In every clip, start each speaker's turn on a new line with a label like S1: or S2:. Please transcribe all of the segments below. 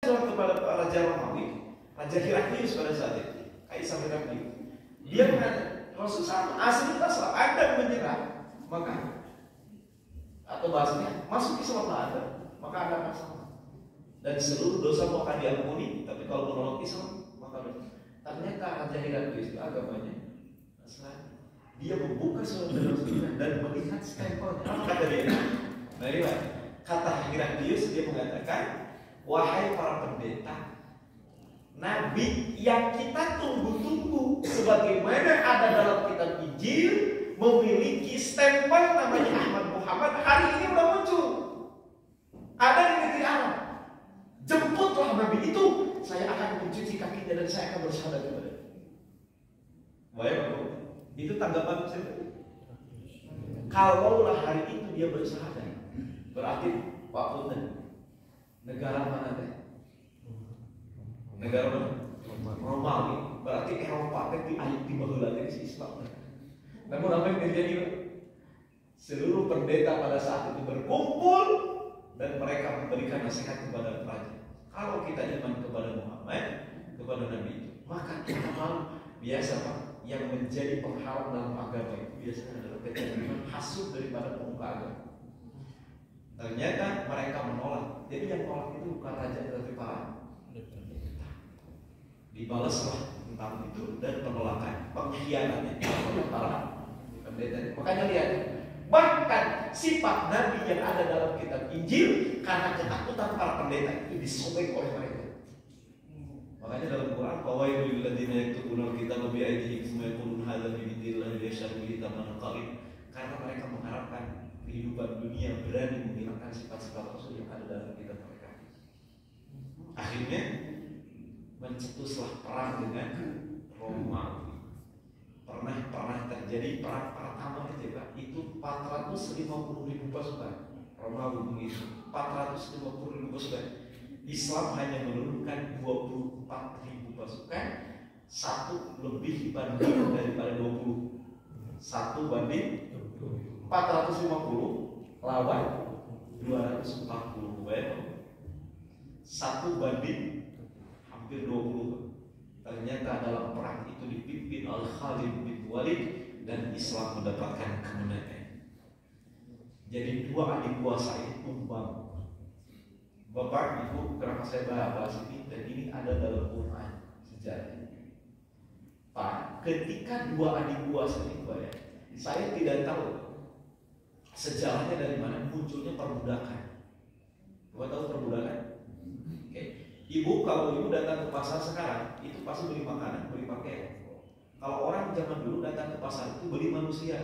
S1: kepada Raja Romawi, Raja Heraklius pada saat itu, Kaisar Heraklius. Dia mengatakan, Rasul sama, asli pasal Anda menyerah, maka atau bahasanya masuk Islam Anda, maka Anda akan sama. Dan seluruh dosa akan diampuni, tapi kalau menolak Islam, maka ternyata Raja Heraklius itu agamanya Nasrani. Dia membuka surat Al-Quran dan melihat stempelnya. Apa kata dia? Nah, kata Heraklius, dia mengatakan, wahai para pendeta, Nabi yang kita tunggu-tunggu sebagaimana ada dalam kitab Injil memiliki stempel namanya Ahmad Muhammad, hari ini sudah muncul. Ada di negeri Arab. Jemputlah Nabi itu, saya akan mencuci kakinya dan saya akan bersyahadat kepada dia. Baik, itu tanggapan saya. Kalaulah hari itu dia bersyahadat, berarti Pak Punten, negara mana teh? Negara mana? Romawi. Berarti Eropa teh di baheula teh Islam. Namun apa yang terjadi? Seluruh pendeta pada saat itu berkumpul dan mereka memberikan nasihat kepada raja. Kalau kita iman kepada Muhammad, kepada Nabi itu, maka kita mau biasa Pak, yang menjadi penghalang dalam agama itu biasanya adalah kecenderungan hasut daripada pemuka agama. Ternyata mereka menolak. Jadi yang menolak itu bukan raja tetapi para pendeta. Dibalaslah tentang itu dan penolakan, pengkhianatnya kepada para pendeta. Makanya lihat, bahkan sifat Nabi yang ada dalam kitab Injil karena ketakutan para pendeta itu disobek oleh mereka. Makanya dalam Quran, fawailul lil ladzina yaktubuna al-kitaba bi aydihim tsumma yaquluna hadza min indillah liyashtaru bihi thamanan qalil. Karena mereka mengharapkan kehidupan dunia berani menghilangkan sifat-sifat Rasul yang ada dalam kitab mereka. Akhirnya mencetuslah perang dengan Romawi. Pernah terjadi perang pertama ketika itu 450.000 pasukan. Romawi mengisi 450.000 pasukan. Islam hanya menurunkan 24.000 pasukan, satu lebih dibanding daripada 20. Satu banding 450 lawan 240. Satu banding hampir 20. Ternyata dalam perang itu dipimpin oleh Khalid bin Walid dan Islam mendapatkan kemenangan. Jadi dua adik buah saya tumbang. Bapak, Ibu, kenapa saya bahas ini? Dan ini ada dalam Quran sejarah. Pak, ketika dua adik buah saya tidak tahu sejarahnya dari mana munculnya perbudakan. Bapak tahu perbudakan? Oke. Ibu, kalau ibu datang ke pasar sekarang, itu pasti beli makanan, beli pakaian. Kalau orang zaman dulu datang ke pasar itu beli manusia.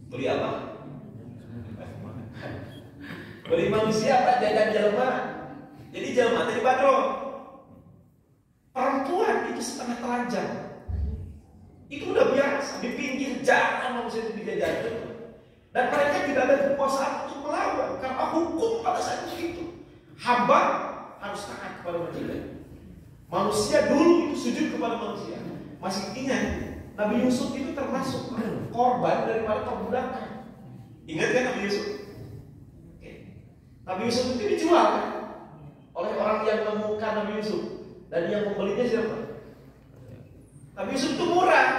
S1: Beli apa? Beli manusia, tak jajan jelma. Jadi jelma tadi badro. Perempuan itu setengah telanjang. Itu udah biasa di pinggir jalan manusia itu dijajan. Dan mereka tidak ada kekuasaan untuk melawan karena hukum pada saat itu. Hamba harus taat kepada majikan. Manusia dulu itu sujud kepada manusia. Masih ingat Nabi Yusuf itu termasuk korban daripada perbudakan. Ingat kan Nabi Yusuf? Nabi Yusuf itu dijual kan? Oleh orang yang menemukan Nabi Yusuf. Dan yang membelinya siapa? Nabi Yusuf itu murah.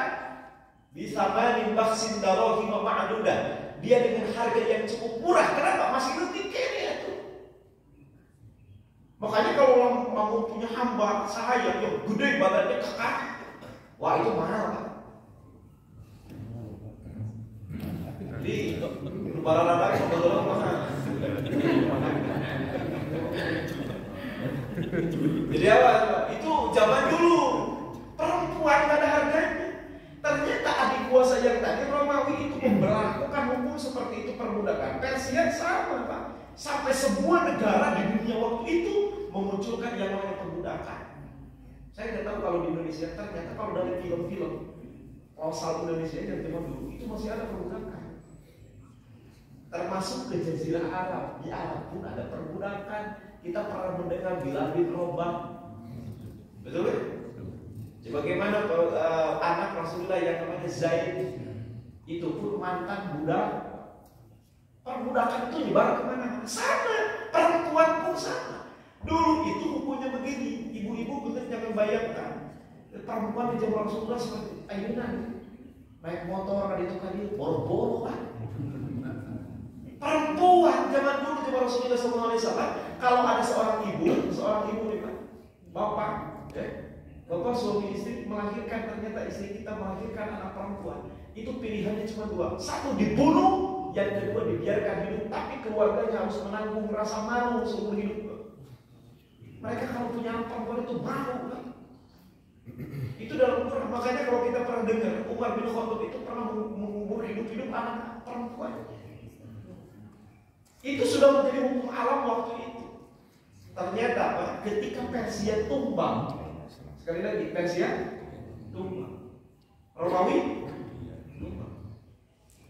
S1: Bisa manin baksin darohi ma'adudah. Dia dengan harga yang cukup murah. Kenapa? Masih letih kayaknya tuh. Makanya kalau orang mau punya hamba sahaya yang gede badannya kekar, wah itu mahal kan? Jadi lebaran ada kebetulan mahal. Jadi apa? Itu zaman dulu perempuan gak ada harganya. Ternyata adik kuasa yang tadi Romawi itu memberlakukan hukum seperti itu perbudakan. Persia sama Pak. Sampai semua negara di dunia waktu itu memunculkan yang namanya perbudakan. Saya tidak tahu kalau di Indonesia, ternyata kalau dari film-film Rosal Indonesia yang zaman dulu itu masih ada perbudakan. Termasuk ke Jazirah Arab. Di Arab pun ada perbudakan. Kita pernah mendengar Bilal bin Rabah. Betul kan? Bagaimana anak Rasulullah yang namanya Zaid itu pun mantan budak. Perbudakan itu nyebar kemana? Sama. Perempuan pun sama. Dulu Bukan, jangan bayangkan perempuan di zaman Rasulullah seperti ayunan, naik motor kali boro-boro kan. Perempuan zaman dulu zaman Rasulullah SAW, kalau ada seorang ibu nih Pak, bapak, bapak suami istri melahirkan, ternyata istri kita melahirkan anak perempuan, itu pilihannya cuma dua, satu dibunuh, yang kedua dibiarkan hidup, tapi keluarganya harus menanggung rasa malu seumur hidup. Mereka kalau punya anak perempuan itu malu kan? Itu dalam Quran. Makanya kalau kita pernah dengar Umar bin Khattab itu pernah mengubur hidup-hidup anak perempuan. Itu sudah menjadi hukum alam waktu itu. Ternyata apa? Ketika Persia tumbang, sekali lagi Persia tumbang, Romawi tumbang.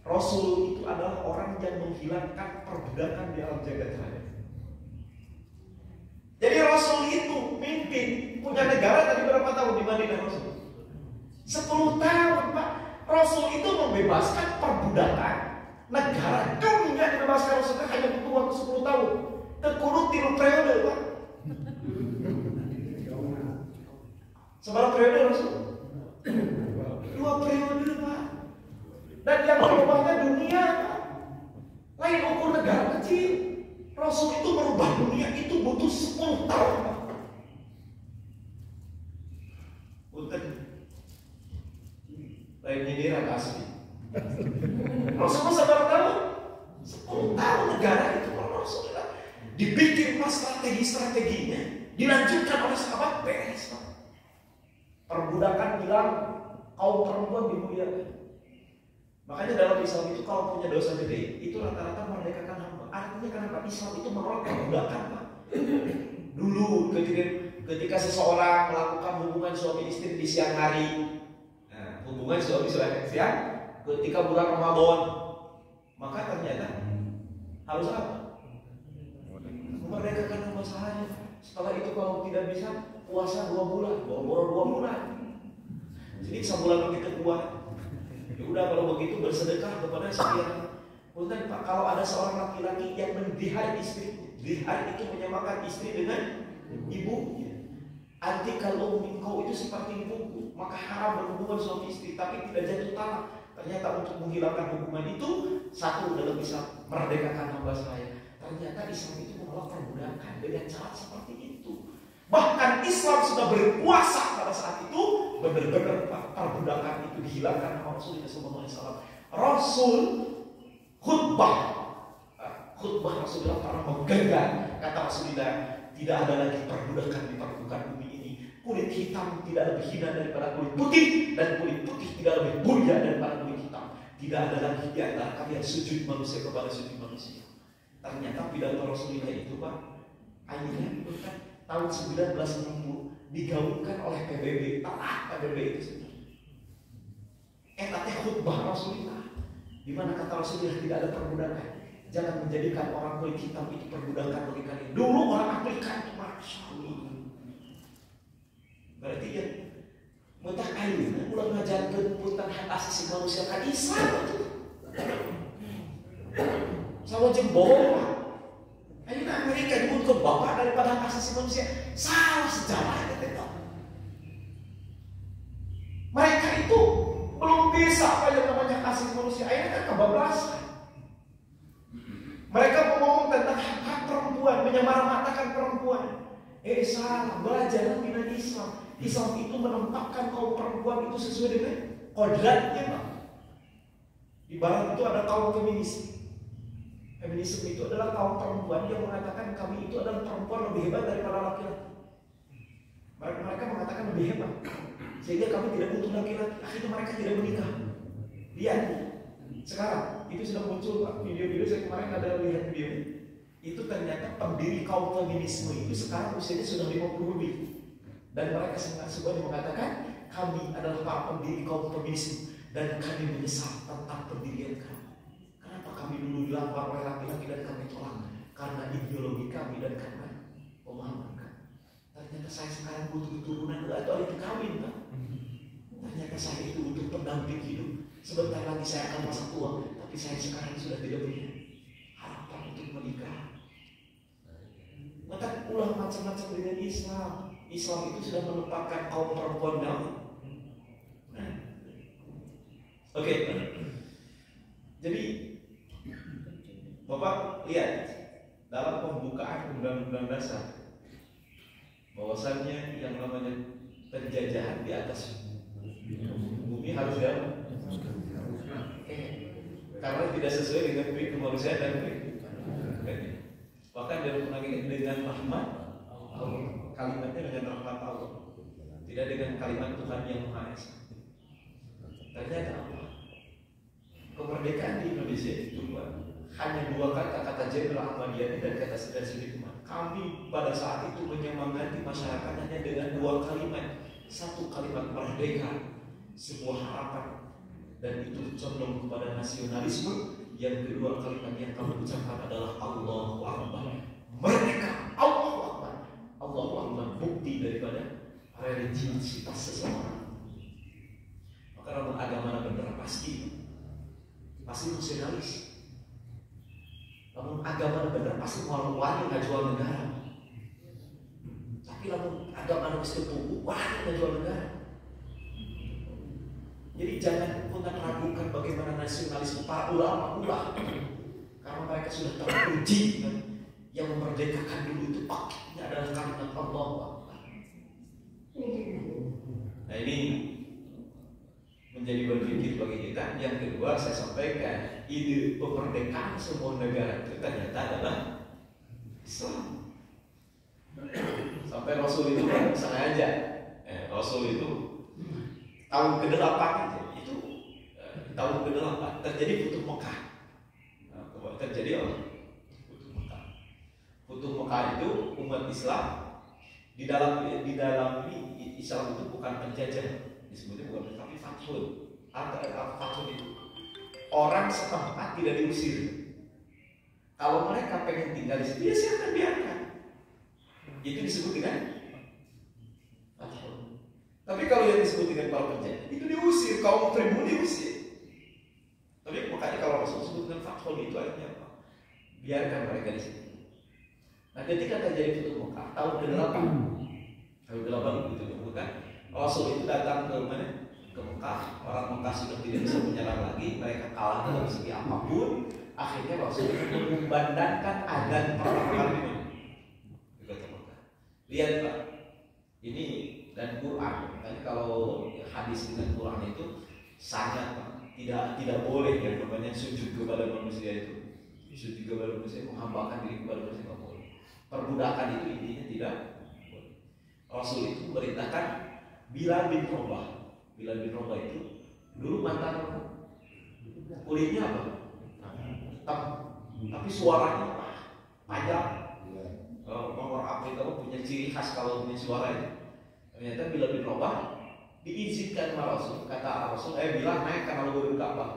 S1: Rasul itu adalah orang yang menghilangkan perbudakan di alam jagat raya. Jadi Rasul itu mimpin punya negara tadi berapa tahun di Madinah Rasul? 10 tahun Pak. Rasul itu membebaskan perbudakan negara dunia, dibebaskan Rasulnya hanya butuh waktu 10 tahun. Kekurut 3 periode Pak. Seberapa periode Rasul? 2 periode Pak. Dan yang berubahnya dunia Pak. Lain ukur negara kecil. Rasul itu merubah dunia itu butuh 10 tahun Pak. Punten. Lain nyindiran asli. Rasul sabar tahun 10 tahun negara itu Rasulullah dibikin pas strategi-strateginya dilanjutkan oleh sahabat beres Pak. Perbudakan hilang, kaum perempuan dimuliakan. Makanya dalam Islam itu kalau punya dosa gede itu rata-rata merdekakan hamba. Artinya kenapa Islam itu menolak perbudakan Pak? Dulu ketika seseorang melakukan hubungan suami istri di siang hari, hubungan suami siang ketika bulan Ramadan, maka ternyata harus apa? Memerdekakan hamba sahaya. Setelah itu kalau tidak bisa puasa 2 bulan, boro-boro 2 bulan. Jadi sebulan begitu kuat. Ya udah kalau begitu bersedekah kepada sekian. Punten Pak, kalau ada seorang laki-laki yang mendihar istri, dihar itu menyamakan istri dengan ibunya. Anti kalau engkau itu seperti ibuku, maka haram berhubungan suami istri, tapi tidak jatuh talak. Ternyata untuk menghilangkan hubungan itu, satu dalam bisa merdekakan hamba saya. Ternyata Islam itu menolak perbudakan dengan cara seperti itu. Bahkan Islam sudah berkuasa pada saat itu, benar-benar perbudakan itu dihilangkan oleh Rasulullah SAW. Rasul khutbah Rasulullah pernah menggenggam kata Rasulullah, tidak ada lagi perbudakan di permukaan bumi ini. Kulit hitam tidak lebih hina daripada kulit putih, dan kulit putih tidak lebih mulia daripada kulit hitam. Tidak ada lagi di antara kalian sujud manusia kepada sujud manusia. Ternyata pidato Rasulullah itu Pak, akhirnya bukan tahun 1960 digaungkan oleh PBB, PBB itu sendiri. Etatnya khutbah Rasulullah, di mana kata Rasulullah tidak ada perbudakan. Jangan menjadikan orang kulit hitam itu perbudakan bagi kalian. Dulu orang Afrika itu Masya Allah. Berarti ya mentah air, ulang ngajarkan punten hak asasi manusia kan Islam itu. Sama jempol. Ayo Amerika dibutuhkan bapak daripada hak asasi manusia. Salah sejarahnya tetap. Mereka itu belum bisa apa yang namanya hak asasi manusia. Akhirnya kan kebablasan. Mereka ngomong tentang hak perempuan, menyamaratakan perempuan. Salah, belajar dengan Islam. Islam itu menempatkan kaum perempuan itu sesuai dengan kodratnya Pak. Di barat itu ada kaum feminis. Feminisme itu adalah kaum perempuan yang mengatakan kami itu adalah perempuan lebih hebat daripada laki-laki. Mereka mengatakan lebih hebat, sehingga kami tidak butuh laki-laki. Akhirnya mereka tidak menikah. Lihat sekarang itu sudah muncul Pak, video-video saya kemarin ada lihat video. Itu ternyata pendiri kaum feminisme itu sekarang usianya sudah 50 lebih. Dan mereka semuanya mengatakan kami adalah para pendiri kaum feminisme dan kami menyesal tentang pendirian kami. Kenapa kami dulu dilamar oleh laki-laki dan kami tolak? Karena ideologi kami dan karena pemahaman kami. Ternyata saya sekarang butuh keturunan atau itu kawin Pak. Ternyata saya itu butuh pendamping hidup. Sebentar lagi saya akan masa tua, tapi saya sekarang sudah tidak punya harapan untuk menikah. Maka ulah macam macam-macam dengan Islam. Islam itu sudah menempatkan kaum perempuan dalam. Nah, oke. Jadi Bapak lihat dalam pembukaan Undang-Undang Dasar bahwasannya yang namanya penjajahan di atas bumi harus diam, karena tidak sesuai dengan prinsip kemanusiaan dan prinsip. Bahkan dengan rahmat kalimatnya dengan rahmat Allah, tidak dengan kalimat Tuhan yang Maha Esa. Ternyata apa? Kemerdekaan di Indonesia itu hanya dua kata Jenderal Ahmadiyani dan kata Saudara Sudirman. Kami pada saat itu menyemangati masyarakat hanya dengan dua kalimat. Satu kalimat merdeka, sebuah harapan, dan itu condong kepada nasionalisme. Yang kedua kalimat yang kami ucapkan adalah Allahu Akbar. Merdeka, Allahu Akbar. Allahu Akbar bukti daripada religiositas seseorang. Maka namun agama benar pasti nasionalis. Namun agama benar pasti mau wani ngajual negara. Tapi namun agama mesti buku wani ngajual negara. Jadi jangan pernah ragukan bagaimana nasionalisme para ulama karena mereka sudah teruji kan? Yang memerdekakan dulu itu pakainya adalah kalimat Allah. Nah ini menjadi berpikir bagi kita. Yang kedua saya sampaikan, ide kemerdekaan sebuah negara itu ternyata adalah Islam. Sampai Rasul itu kan sengaja, Rasul itu tahun ke-8 itu tahun ke-8 terjadi Futuh Mekah. Terjadi apa? Futuh Mekah. Futuh Mekah itu umat Islam di dalam ini Islam itu bukan penjajah, disebutnya bukan, tapi fathun. Fathun itu orang setempat tidak diusir. Kalau mereka pengen tinggal di situ, ya silakan biarkan. Itu disebut dengan fathun. Tapi kalau yang disebut dengan para penjajah itu diusir, kaum pribumi diusir. Tapi makanya kalau Rasul sebut dengan fathun itu artinya apa? Biarkan mereka di situ. Nah, ketika terjadi Futuh Mekah tahun ke-8 itu bukan Rasul itu datang ke mana? Ke Mekah. Orang Mekah sudah tidak bisa menyerang lagi, mereka kalah dalam segi apapun. Akhirnya Rasul itu mengumandangkan adzan pertama kali di kota Mekah. Lihat Pak, ini dan Quran. Makanya kalau hadis dengan Quran itu sangat Pak, tidak boleh yang namanya sujud kepada manusia itu. Sujud kepada manusia, menghambakan diri kepada manusia tidak boleh. Perbudakan itu intinya tidak boleh. Rasul itu merintahkan Bilal bin Rabah. Bilal bin Rabah itu dulu mantan kulitnya apa? Hitam, tapi suaranya panjang. Orang Afrika punya ciri khas kalau punya suara itu. Ternyata Bilal bin Rabah diizinkan sama Rasul. Kata Rasul, Bilal naik karena lu berdoa Ka'bah.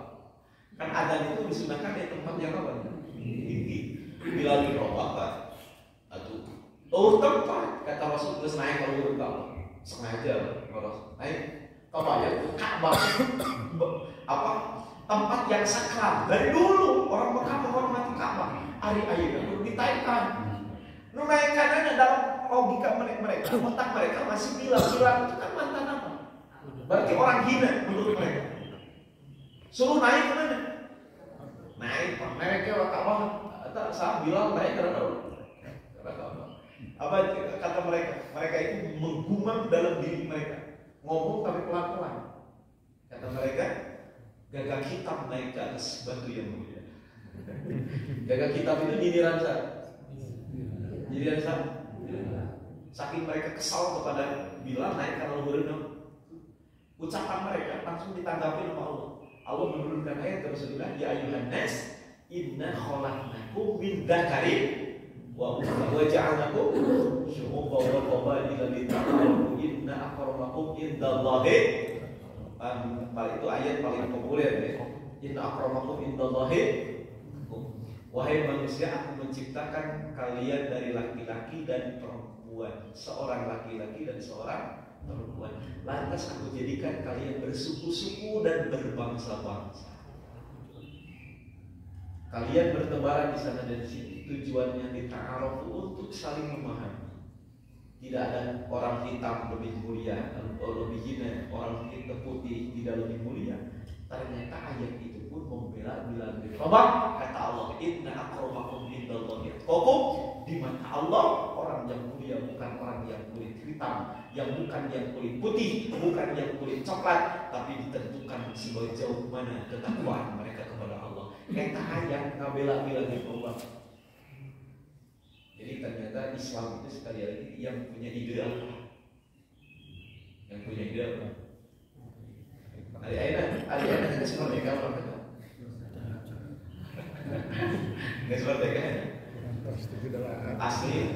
S1: Kan adzan itu disunahkan di tempat yang apa? Tinggi. Bilal bin Rabah Pak. Tempat kata Rasul terus naik kalau berdoa Ka'bah. Sengaja Rasul naik Ka'bah ya, Ka'bah. Apa? Tempat yang sakral. Dari dulu orang Mekah menghormati Ka'bah. Ari-ari itu ditaikkan. Lu naikkan dalam logika mereka, otak mereka masih bilang itu kan mantan apa? Berarti orang hina menurut mereka. Suruh naik mana? Naik Pak. Mereka Ka'bah. Saya bilang naik karena Ka'bah. Apa kata mereka? Mereka itu menggumam dalam diri mereka. Ngomong tapi pelan-pelan. Kata mereka, gagak hitam naik ke atas batu yang mulia. Gagak hitam itu nyindiran saya. Nyindiran saya. Saking mereka kesal kepada Bilal naik karena berenang. Ucapan mereka langsung ditanggapi oleh Allah. Allah menurunkan ayat Rasulullah, ya ayuhan nas, inna khalaqnakum min dzakarin wa untha wa ja'alnakum syu'uban wa qabaila lita'arafu inna akramakum indallahi. Itu ayat paling populer ya. Inna akramakum indallahi. Wahai manusia, aku menciptakan kalian dari laki-laki dan perempuan, seorang laki-laki dan seorang perempuan. Lantas aku jadikan kalian bersuku-suku dan berbangsa-bangsa. Kalian bertebaran di sana dan di sini. Tujuannya dita'arufu untuk saling memahami. tidak ada orang hitam lebih mulia, lebih hina, orang hitam putih tidak lebih mulia. Ternyata ayat itu pun membela-bela diri. Kata Allah, inna akramakum indallahi atqakum. Di mata Allah orang yang mulia bukan orang yang kulit hitam, yang bukan yang kulit putih, bukan yang kulit coklat, tapi ditentukan sejauh mana ketakwaan mereka kepada Allah. Kata ayat ngabela-bela diri Allah. Jadi ternyata Islam itu sekali lagi yang punya ide apa? Yang punya ide apa? Ada nggak seperti kamu apa? Nggak seperti kan? Asli,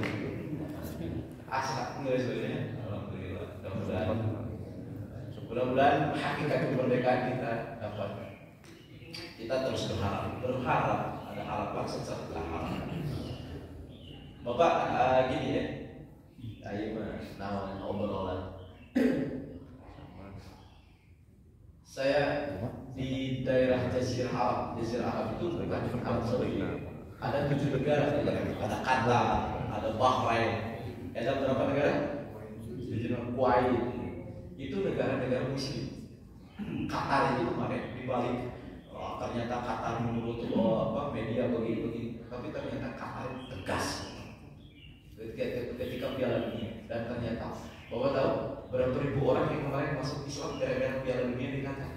S1: nggak sebenarnya. Alhamdulillah. Mudah-mudahan hakikat kemerdekaan kita dapat. Kita terus berharap ada harapan setelah harapan. Bapak gini ya, ayo nawan obrolan. Saya di daerah Jazirah Arab. Jazirah Arab itu bukan Arab Saudi. Ada 7 negara, ada Qatar, ada Bahrain, ada berapa negara? Kuwait. Itu negara-negara Muslim. Qatar itu kemarin dibalik. Ternyata Qatar menurut media begini, tapi ternyata Qatar tegas ketika Piala Dunia. Dan ternyata Bapak tahu berapa ribu orang yang kemarin masuk Islam gara-gara Piala Dunia di Qatar.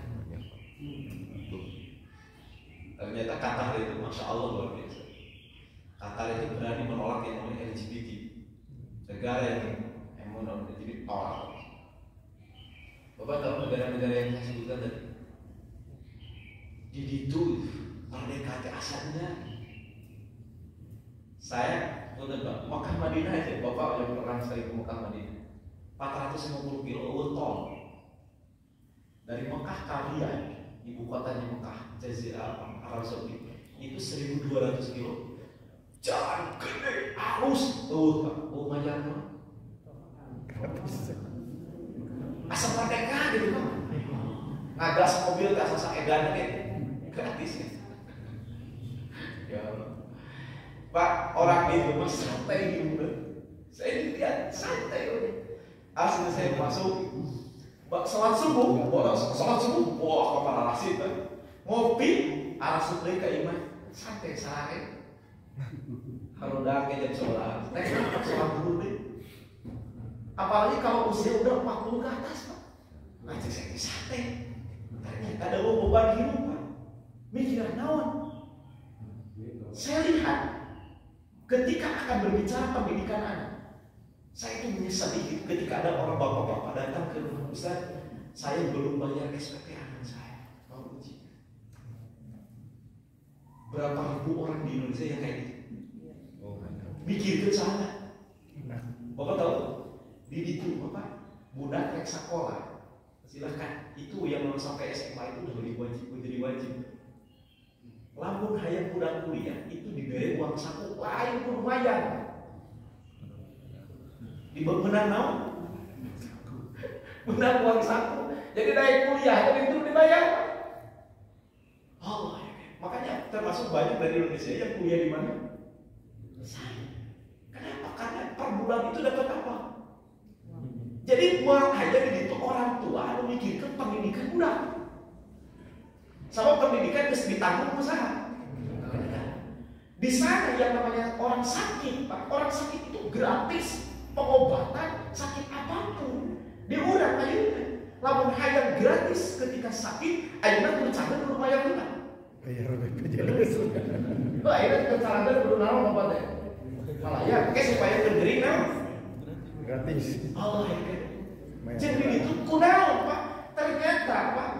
S1: Ternyata Qatar itu Masya Allah luar biasa. Qatar itu berani menolak yang namanya LGBT. Negara yang menolak LGBT tolak. Bapak tahu negara-negara yang saya sebutkan tadi, di situ merdeka asalnya. Saya Mekah Madinah aja, Bapak yang pernah sekali ke Mekah Madinah, 450 kilo tol dari Mekah ke Riyadh, ibu kotanya Mekah, Jazirah Arab Saudi, itu 1200 kilo. Jalan gede, halus, tuh Pak, lumayan Pak. Asal merdeka gitu Pak. Ngagas mobil ke asal edan gitu, gratis ya. Ya Allah. Pak, orang di rumah santai gitu. Saya lihat santai. Asli saya masuk, sholat subuh, wah kepala rasid kan. Ngopi, arasut deh ke imam, santai sehari. Kalau udah jam sholat, kenapa sholat dulu deh. Apalagi kalau usia udah 40 ke atas Pak. Ngajak saya santai. Ternyata ada beban hidup Pak. Mikir naon. Saya lihat ketika akan berbicara pendidikan anak, saya itu menyesali ketika ada orang bapak-bapak datang ke rumah Ustaz, saya belum bayar SPP anak saya. Mau uji. Berapa ribu orang di Indonesia yang kayak gitu? Mikir ke sana. Bapak tahu? Di itu Bapak, budak rek sekolah. Silahkan. Itu yang belum sampai SMA itu udah menjadi wajib. Lamun hayang budak kuliah itu diberi uang saku lain pun lumayan. Menang naon? Menang uang saku. Jadi naik kuliah tapi itu dibayar. Allah ya. Makanya termasuk banyak dari Indonesia yang kuliah di mana? Saya. Kenapa? Karena per bulan itu dapat apa? Jadi uang aja itu orang tua memikirkan pendidikan budak. Sama pendidikan harus ditanggung usaha. Di sana yang namanya orang sakit, Pak, orang sakit itu gratis pengobatan sakit apapun. Di urang ayeuna, lamun hayang gratis ketika sakit, ayeuna kudu cager kudu bayar utang. Bayar BPJS. Wah, ayeuna kudu cager kudu naon Bapak teh. Malah ya, supaya bergering naon? Gratis. Allah ya. Jadi itu kunaon Pak? Ternyata Pak,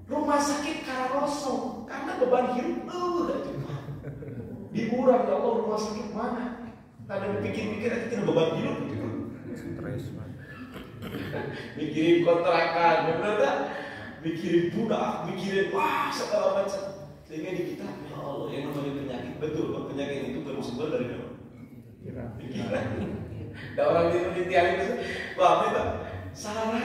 S1: rumah sakit Kararoso karena beban hidup diurang ya Allah, rumah sakit mana? Tadi pikir-pikir aja tidak beban hidup gitu. Stres Pak. Mikirin kontrakan, benar tak? Mikirin budak, mikirin wah segala macam. Sehingga di kita ya Allah yang namanya penyakit, betul penyakit itu bersumber dari mana? Pikiran. Dan orang itu ditiang itu, wah kita salah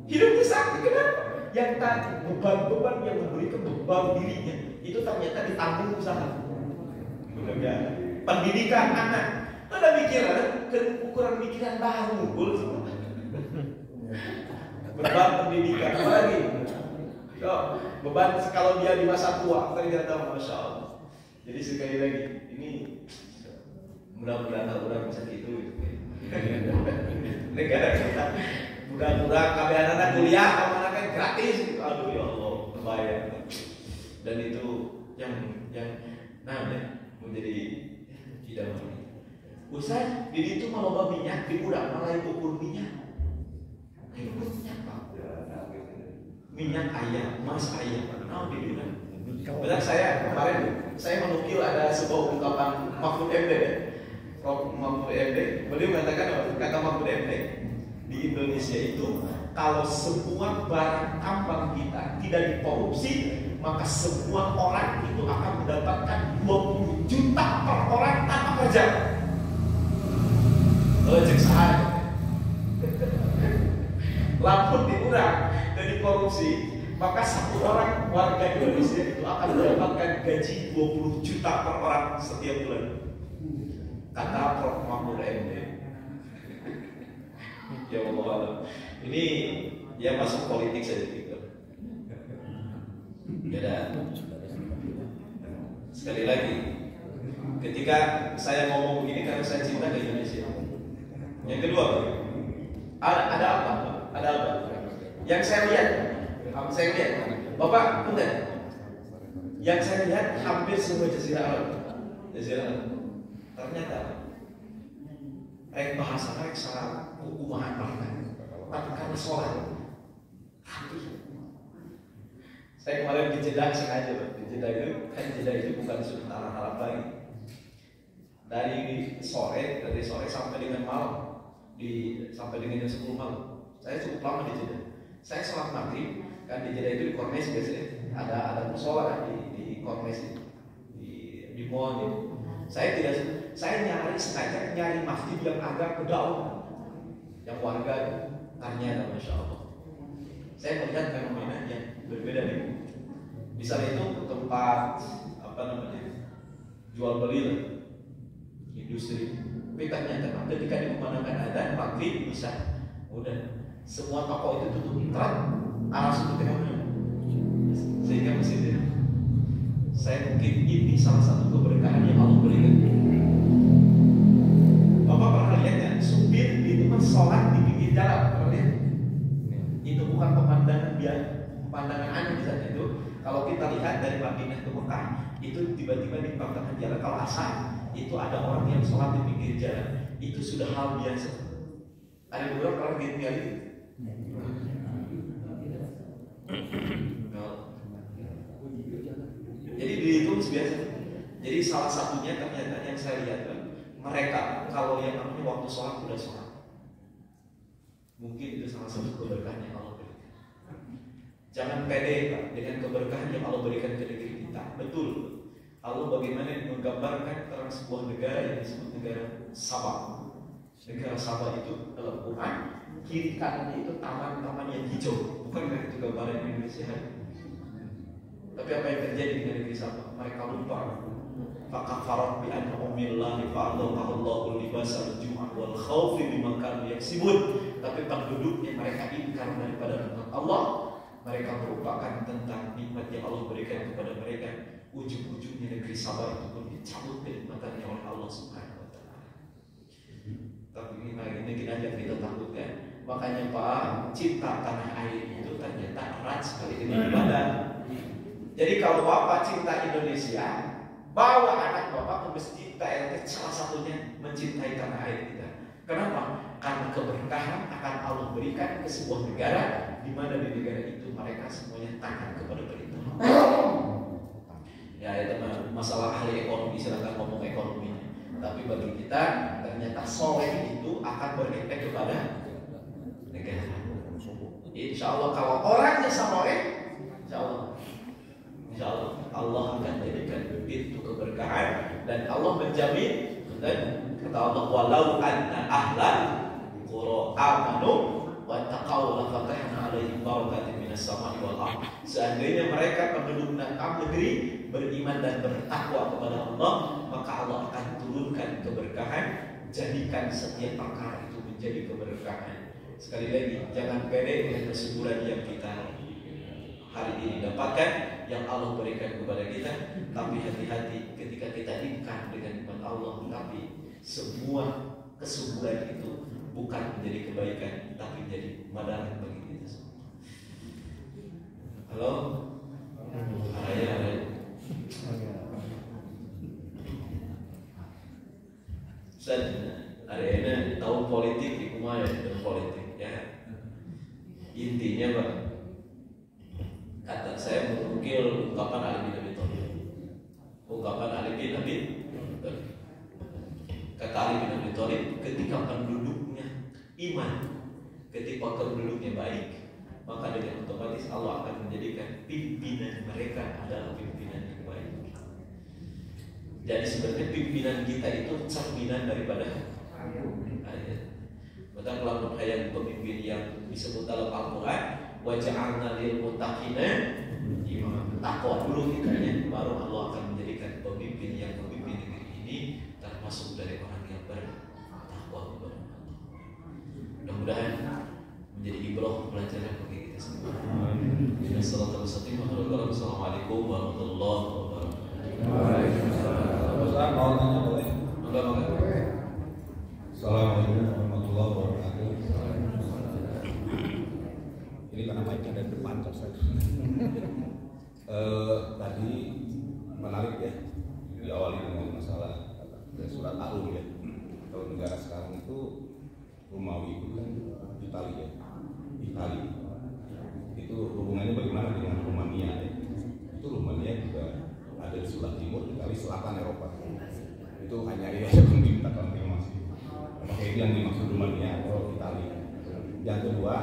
S1: hidupnya sakit kenapa? Yang tadi beban-beban yang memberikan beban dirinya itu ternyata ditanggung usaha. Pendidikan anak Ada pikiran, ukuran pikiran baru, beban pendidikan apalagi. Beban kalau dia di masa tua ternyata masya Allah. Jadi sekali lagi ini mudah-mudahan orang bisa gitu. Negara kita mudah-mudahan kami anak-anak kuliah, kami anak gratis. Aduh ya Allah, terbayang. Dan itu yang menjadi tidak menarik. Usai di itu malah minyak diulang malah ukur minyak. Minyak ayam, emas ayam, dibilang. Benar saya kemarin saya menukil ada sebuah ungkapan Mahfud MD, Prof. Mahfud MD. Beliau mengatakan kata Mahfud MD di Indonesia itu kalau semua barang tambang kita tidak dikorupsi, maka semua orang itu akan mendapatkan 20 juta per orang tanpa kerja. Cek sahaya. Lampun diurang dan dikorupsi, maka satu orang warga Indonesia itu akan mendapatkan gaji 20 juta per orang setiap bulan. Kata Prof. Mahfud MD. Ya Allah, ini ya masuk politik saja gitu. Beda. Sekali lagi, ketika saya ngomong begini karena saya cinta ke Indonesia. Yang kedua, ada apa? Ada apa? Yang saya lihat, Bapak, benar. Yang saya lihat hampir semua jazirah Arab. Ternyata bahasa mereka salah hukuman mereka. Tapi karena sholat, saya kemarin di Jeddah sengaja, di Jeddah itu bukan Sultan Arab lagi. Dari sore sampai dengan malam, sampai dengan jam 10 malam. Saya cukup lama di Jeddah. Saya sholat maghrib kan di Jeddah itu di Kornes biasanya ada musola di Kornes di mall gitu. Saya sengaja nyari masjid yang agak berdaun, yang warga ternyata masya Allah. Saya melihat fenomena yang berbeda nih. Misalnya itu tempat jual beli lah, industri. Tapi ternyata ketika dikumandangkan adzan maghrib bisa, udah semua toko itu tutup arah situ kemana? Sehingga mesinnya saya mungkin ini salah satu keberkahan yang Allah berikan. Bapak pernah lihat ya, supir itu kan sholat di pinggir jalan, pernah lihat? Itu bukan pemandangan aneh di sana itu. Kalau kita lihat dari Madinah ke Mekah, itu tiba-tiba di pertengahan jalan kalau asar itu ada orang yang sholat di pinggir jalan, itu sudah hal biasa. Ada beberapa orang yang tinggal itu. Jadi dihitung biasa. Jadi salah satunya ternyata yang saya lihat mereka kalau yang namanya waktu sholat sudah sholat. Mungkin itu salah satu keberkahan yang Allah berikan. Jangan pede Pak dengan keberkahan yang Allah berikan ke negeri kita. Betul. Allah bagaimana menggambarkan tentang sebuah negara yang disebut negara Sabah. Negara Sabah itu dalam Quran kiri kanannya itu taman-taman yang hijau. Bukankah itu gambaran Indonesia? Tapi apa yang terjadi di negeri Sabah? Mereka lupa. Fakafarat bi an'amillahi fa'adallahu libasal jum'ah wal khawfi bima kanu yaksibun. Tapi penduduknya mereka ingkar daripada nikmat Allah. Mereka merupakan tentang nikmat yang Allah berikan kepada mereka. Ujung-ujungnya negeri Sabah itu pun dicabut kenikmatannya oleh Allah Subhanahu wa taala. Tapi ini aja kita takutkan. Makanya Pak, cinta tanah air itu ternyata erat sekali dengan ibadah. Jadi kalau Bapak cinta Indonesia, bawa anak Bapak ke masjid TLT, salah satunya mencintai tanah air kita. Kenapa? Karena keberkahan akan Allah berikan ke sebuah negara, di mana di negara itu mereka semuanya taat kepada perintah. Ya itu masalah ahli ekonomi, silakan ngomong ekonominya. Tapi bagi kita ternyata soleh itu akan berefek kepada negara. Insya Allah kalau orangnya soleh, Insya Allah Allah akan jadikan pintu keberkahan dan Allah menjamin. Dan kata Allah, walau anna ahlan qura amanu wa taqaw la fatahna alaihim barakatin minas samai wal ardh. Seandainya mereka penduduk negeri beriman dan bertakwa kepada Allah, maka Allah akan turunkan keberkahan jadikan setiap perkara itu menjadi keberkahan. Sekali lagi, jangan pede dengan kesuburan yang kita hari ini dapatkan, yang Allah berikan kepada kita. Tapi hati-hati ketika kita ingkar dengan nikmat Allah. Tapi semua kesuburan itu bukan menjadi kebaikan, tapi menjadi madarat bagi kita semua. Halo? Ada. Ada ini tahu politik di kumaya dan politik ya. Intinya Pak, kata saya menukil ungkapan Ali bin Abi Thalib. Ungkapan Ali bin Abi Thalib. Kata Ali bin Abi Thalib, ketika penduduknya iman, ketika penduduknya baik, maka dengan otomatis Allah akan menjadikan pimpinan mereka adalah pimpinan yang baik. Jadi sebenarnya pimpinan kita itu cerminan daripada ayat. Maka kalau ayat pemimpin yang disebut dalam Al-Quran, waja'alna lil muttaqina imama. Takwa dulu kitanya, baru Allah akan menjadikan pemimpin yang memimpin negeri ini termasuk dari orang yang bertakwa kepada Allah. Mudah-mudahan menjadi ibrah pelajaran bagi kita semua. Assalamualaikum warahmatullahi wabarakatuh.
S2: Ustaz mau tanya boleh?
S1: Enggak.
S2: Assalamualaikum warahmatullahi wabarakatuh. Ini karena mic-nya dari depan Ustaz. Tadi menarik ya, diawali dengan masalah surat Al-Rum ya. Kalau negara sekarang itu Romawi itu kan Italia. Itu hubungannya bagaimana dengan Rumania ya? Itu Rumania juga ada di sebelah timur, Italia selatan Eropa. Itu hanya dia yang meminta konfirmasi. Apakah itu yang dimaksud Rumania atau Italia? Yang kedua,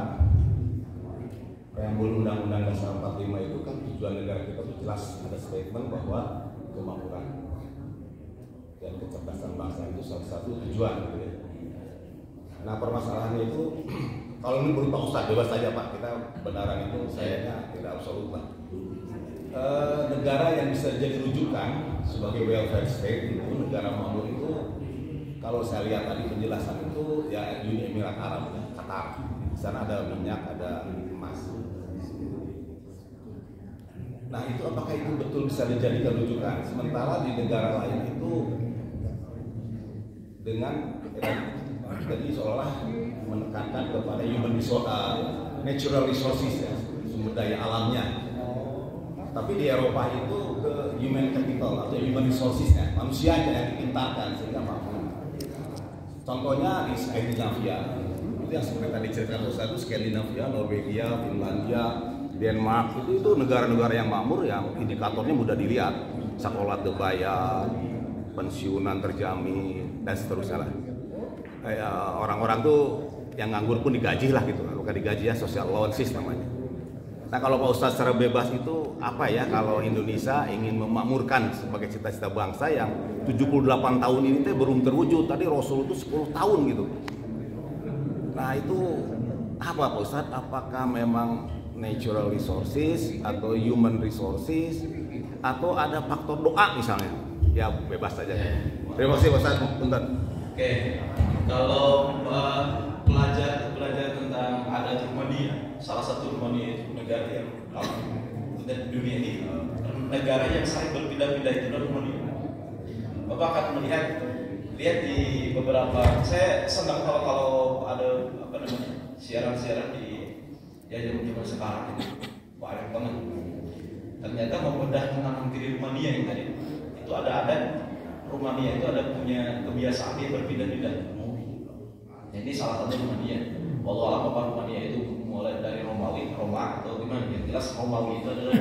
S2: preambul Undang-Undang Dasar 45 itu kan tujuan negara kita itu jelas, ada statement bahwa kemakmuran dan kecerdasan bangsa itu salah satu tujuan. Gitu ya. Nah permasalahannya itu, kalau ini berupa Ustaz bebas saja Pak, kita benaran itu sayangnya tidak absolut lah. Negara yang bisa jadi rujukan sebagai welfare state itu negara makmur itu, kalau saya lihat tadi penjelasan itu ya Uni Emirat Arab, Qatar. Di sana ada minyak, ada emas. Nah itu apakah itu betul bisa dijadikan rujukan? Sementara di negara lain itu dengan jadi seolah menekankan kepada human resource, natural resources ya, sumber daya alamnya. Tapi di Eropa itu ke human capital atau human resources ya, manusianya yang dipintarkan sehingga makmur. Contohnya di Skandinavia, itu yang seperti tadi ceritakan Ustaz, itu Skandinavia, Norwegia, Finlandia, Denmark, itu negara-negara yang makmur yang indikatornya mudah dilihat, sekolah terbayar, pensiunan terjamin dan seterusnya lah. Orang-orang tuh yang nganggur pun digaji lah gitu, bukan digaji ya, social allowances namanya. Nah kalau Pak Ustadz secara bebas itu apa ya kalau Indonesia ingin memakmurkan sebagai cita-cita bangsa yang 78 tahun ini teh belum terwujud, tadi Rasul itu 10 tahun gitu. Nah itu apa Pak Ustadz, apakah memang natural resources atau human resources atau ada faktor doa misalnya? Ya bebas saja. Terima kasih Pak Ustadz. Bentar.
S1: Oke, kalau belajar tentang adat Rumania, salah satu Rumania itu negara yang dan dunia ini negara yang sering berpindah-pindah itu adalah Rumania. Bapak akan lihat di beberapa, saya senang kalau ada siaran-siaran di zaman sekarang itu banyak banget. Ternyata membedah tentang negeri Rumania yang tadi itu ada adat Rumania itu ada punya kebiasaan dia berpindah-pindah. Ini salah satu Rumania. Walau alam apa Rumania itu mulai dari Roma atau gimana? Yang jelas Romawi itu adalah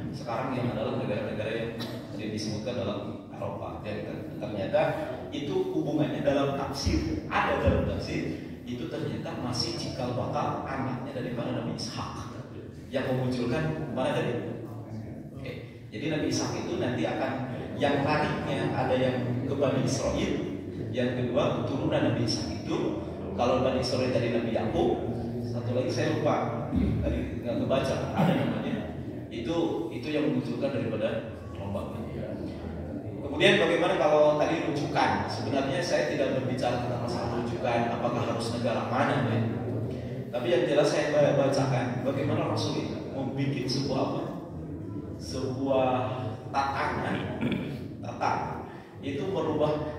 S1: sekarang yang adalah negara-negara yang disebutkan dalam Eropa. Dan ternyata itu hubungannya dalam tafsir, ada dalam tafsir itu ternyata masih cikal bakal anaknya daripada Nabi Ishak yang memunculkan mana tadi? Oke. Jadi Nabi Ishak itu nanti akan yang tariknya ada yang ke Bani Israel, yang kedua keturunan Nabi Ishak itu kalau Bani Israel dari Nabi Yakub, satu lagi saya lupa tadi nggak kebaca ada namanya itu yang memunculkan daripada Roma. Kemudian bagaimana kalau tadi rujukan? Sebenarnya saya tidak berbicara tentang masalah rujukan, apakah harus negara mana ya. Tapi yang jelas saya bacakan bagaimana Rasul itu membuat sebuah apa? Sebuah tatanan itu merubah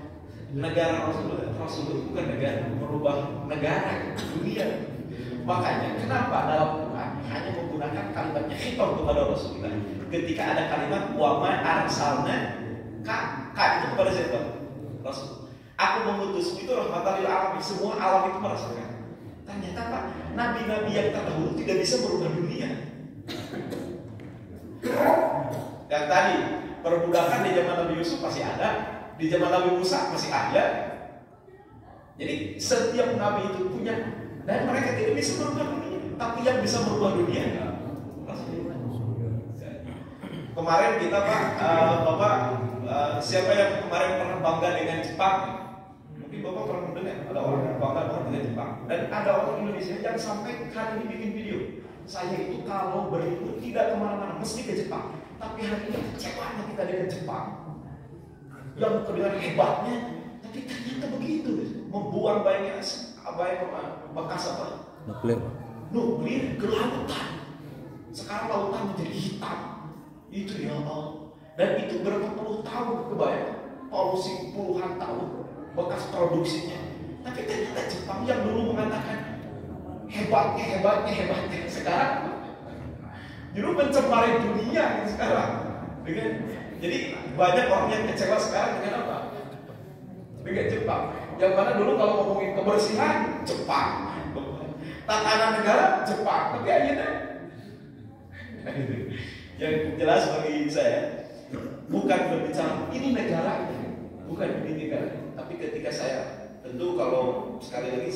S1: negara Rasul itu bukan negara, merubah negara dunia. Makanya kenapa dalam Quran hanya menggunakan kalimatnya khitab kepada Rasulullah. Ketika ada kalimat wa ma arsalna ka itu kepada siapa? Rasul. Aku mengutus itu rahmatan lil alamin, semua alam itu merasakan. Ternyata Pak, nabi-nabi yang terdahulu tidak bisa merubah dunia. Yang tadi perbudakan di zaman Nabi Yusuf masih ada, di zaman Nabi Musa masih ada. Jadi setiap nabi itu punya, dan mereka tidak bisa merubah dunia. Tapi yang bisa merubah dunia kemarin kita Pak, Bapak, siapa yang kemarin pernah bangga dengan Jepang? Mungkin Bapak pernah mendengar ada orang yang bangga banget dengan Jepang. Dan ada orang Indonesia yang sampai hari ini bikin video. Saya itu kalau berlibur tidak kemana-mana, mesti ke Jepang. Tapi hari ini kecewanya kita dengan Jepang. Yang dengan hebatnya, tapi ternyata begitu, membuang banyak bekas apa? Nuklir ke lautan. Sekarang lautan menjadi hitam. Itu ya Allah. Dan itu berapa puluh tahun kebayang, polusi puluhan tahun bekas produksinya. Tapi ternyata Jepang yang dulu mengatakan hebatnya sekarang justru mencemari dunia sekarang. Jadi banyak orang yang kecewa sekarang dengan apa? Dengan Jepang. Yang mana dulu kalau ngomongin kebersihan Jepang, tatanan negara Jepang, tapi akhirnya yang jelas bagi saya bukan berbicara ini negara, bukan ini negara. Tapi ketika saya tentu kalau sekali lagi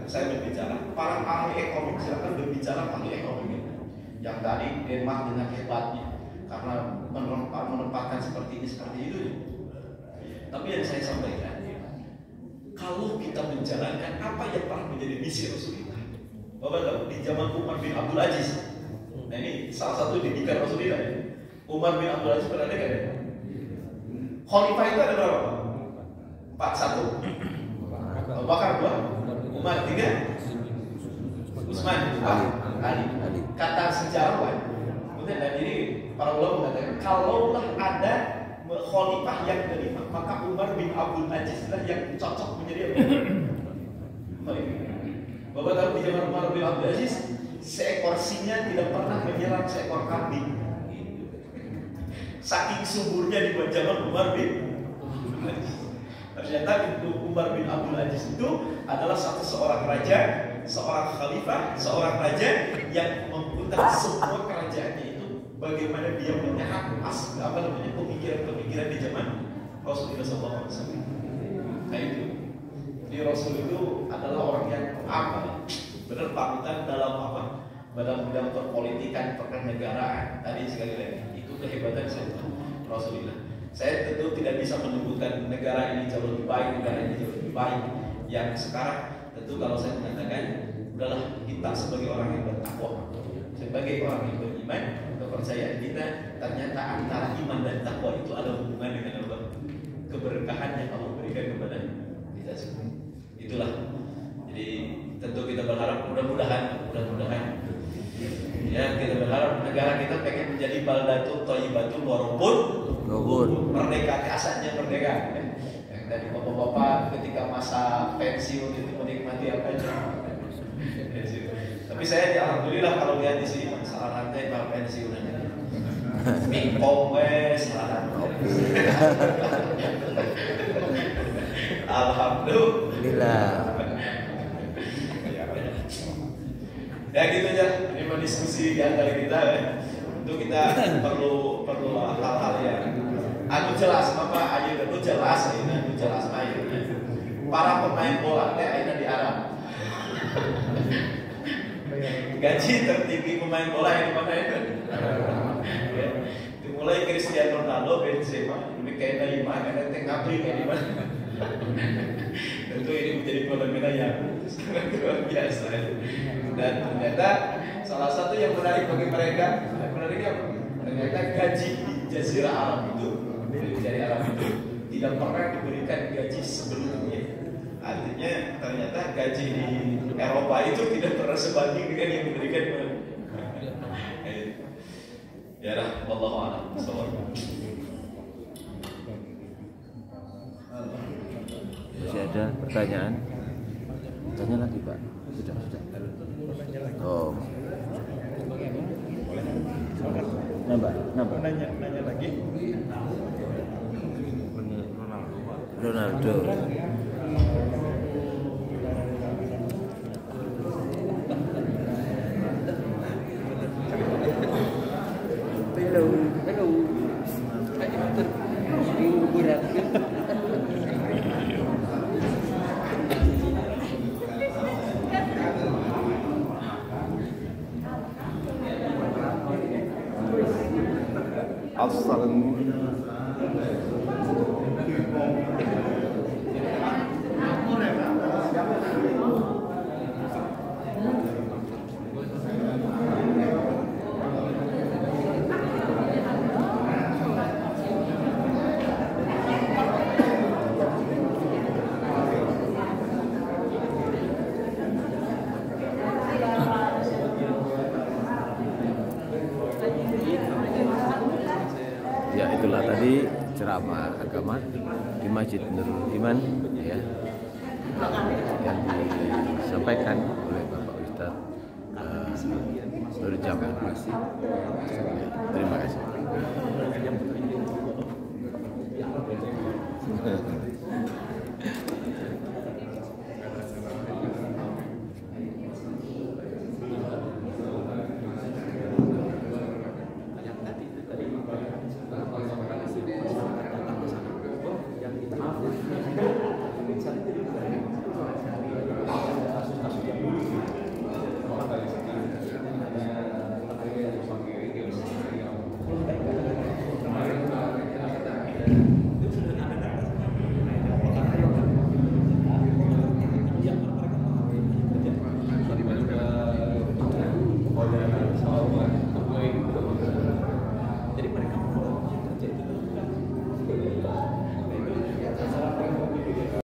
S1: saya berbicara para ahli ekonomi, silakan berbicara ahli ekonomi. Yang tadi Denmark dengan hebatnya karena menempatkan seperti ini seperti itu. Tapi yang saya sampaikan, kalau kita menjalankan apa yang pernah menjadi misi Rasulullah, Bapak tahu di zaman Umar bin Abdul Aziz. Nah ini salah satu didikan Rasulullah. Umar bin Abdul Aziz pernah dengar ya? Khalifah itu ada berapa? 4, 1 Abu Bakar 2, Umar 3, Utsman 4, Ali. Kata sejarawan, kemudian dan ini para ulama mengatakan kalaulah ada khalifah yang kelima, maka Umar bin Abdul Aziz lah yang cocok menjadi Bapak tahu di zaman Umar bin Abdul Aziz seekor singa tidak pernah menyerang seekor kambing. Saking suburnya di zaman Umar bin Abdul Aziz. Ternyata Umar bin Abdul Aziz itu adalah seorang raja, seorang khalifah, seorang raja yang memutar semua kerajaannya itu bagaimana dia menyerang pemikiran-pemikiran di zaman Rasulullah SAW. Nah itu, di Rasul itu adalah orang yang apa? Benar panutan dalam apa? Dalam bidang perpolitikan, pernegaraan. Tadi sekali lagi itu kehebatan saya Rasulullah. Saya tentu tidak bisa menyebutkan negara ini jauh lebih baik, negara ini jauh lebih baik. Yang sekarang tentu kalau saya mengatakan udahlah kita sebagai orang yang bertakwa, sebagai orang yang beriman, kepercayaan kita ternyata antara iman dan takwa itu ada hubungan dengan Allah, keberkahan yang Allah berikan kepada kita semua. Itulah. Jadi tentu kita berharap mudah-mudahan ya kita berharap negara kita pengen menjadi baldatun thayyibatun warabun merdeka, asalnya merdeka. Yang tadi bapak-bapak ketika masa pensiun itu menikmati apa aja. Tapi saya alhamdulillah kalau lihat di sini masalah rantai para pensiun aja. Mingpong salah. Alhamdulillah. Ya gitu aja, ini mau diskusi di antara kita ya. Untuk kita perlu hal-hal yang jelas, Bapak aja itu jelas ini, jelas aja. Para pemain bola teh ayeuna di Arab. Gaji tertinggi pemain bola yang di mana itu? Ya. Dimulai Cristiano Ronaldo, Benzema, Mikael Neymar, ada teh ngabri kayak di mana? Tentu ini menjadi fenomena yang sangat luar biasa. Dan ternyata salah satu yang menarik bagi mereka, ternyata gaji di Jazirah Arab itu dari Arab itu tidak pernah diberikan gaji sebelumnya. Artinya ternyata gaji di Eropa itu tidak pernah sebanding dengan yang diberikan. Ya lah, wallahu a'lam.
S3: Masih ada pertanyaan? Tanya lagi Pak. Sudah. Oh. Nambah.
S4: Nanya lagi.
S3: Ronaldo. Hello. Berat. Ya, itulah tadi ceramah agama di Masjid Nurul Iman ya, yang disampaikan oleh Bapak Ustadz Nur Jamal. Terima kasih.